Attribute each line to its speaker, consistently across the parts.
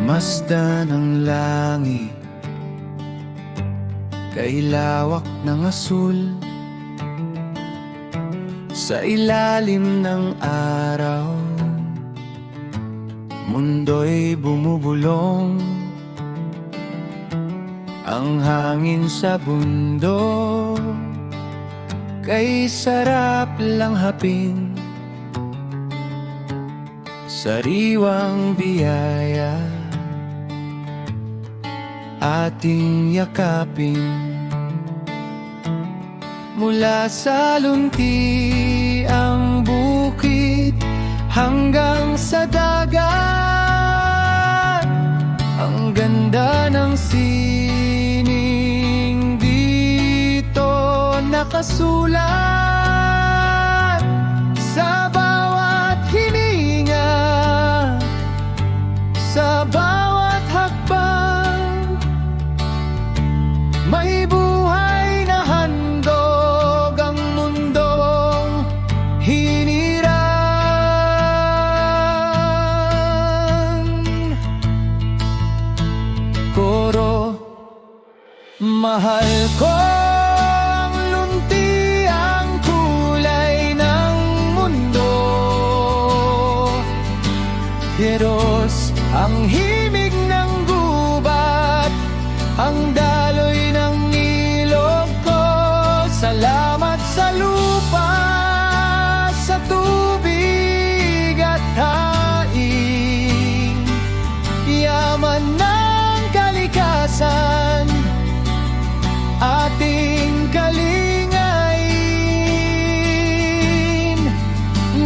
Speaker 1: Masdan ang langit, kailawak ng asul. Sa ilalim ng araw, mundo'y bumubulong. Ang hangin sa bundok, kay sarap lang hapin. Sariwang biyaya, ating yakapin. Mula sa lunti ang bukid hanggang sa dagat, ang ganda ng sining dito nakasulat. Sa bawat hininga, sa bawat hakbang, may buhay na handog ang mundong hiniran. Koro, mahal ko ang lunti, ang kulay ng mundo. Heros, ang himig ng gubat, ang daloy ng ilog ko. Salamat sa lupa, sa tubig at haing, yaman ng kalikasan, ating kalingain.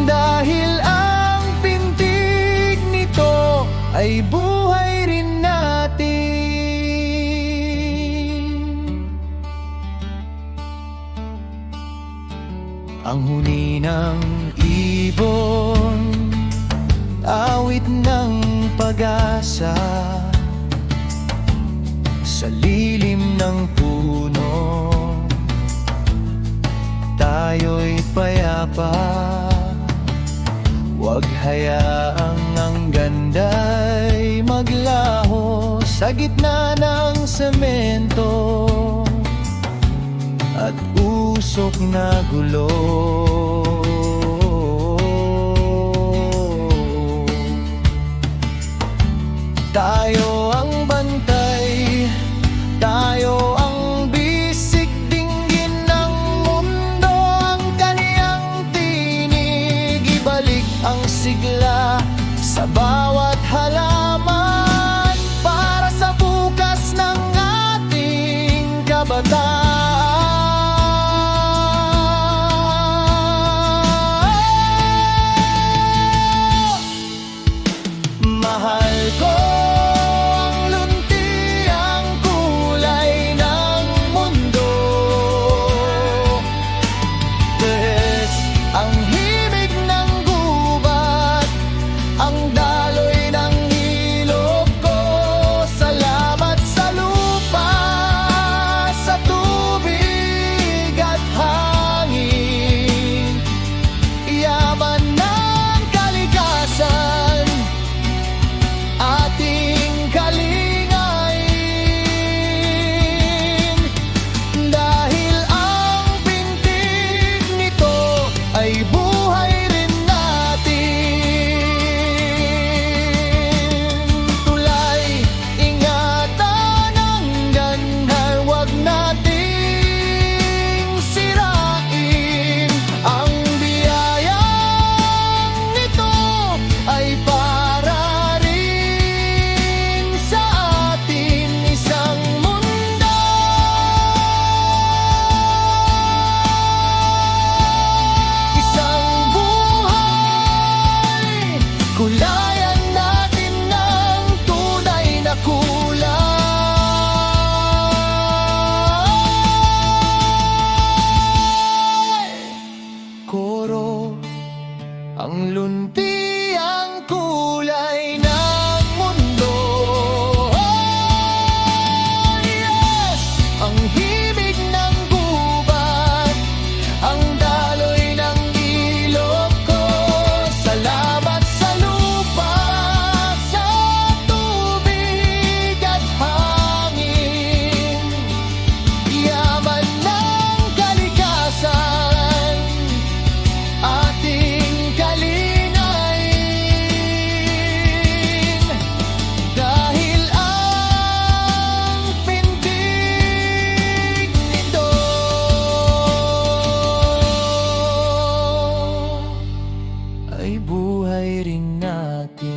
Speaker 1: Dahil ang pintig nito ay buhay rin natin. Ang huni ng ibon, awit ng pag-asa. Sa lilim ng puno, tayo'y payapa. Huwag hayaang ang ganda'y maglaho sa gitna ng semento at usok na gulo. Tayo ang bantay, tayo ang bisik dinggin ng mundo. Ang kaniyang tinig, ibalik ang sigla sa bawat halaman, para sa bukas ng ating kabataan. Mahal ko ang lunti, ang kulay ng mundo. Yes, ang himig ng gubat, ang daloy ng buhay rin natin.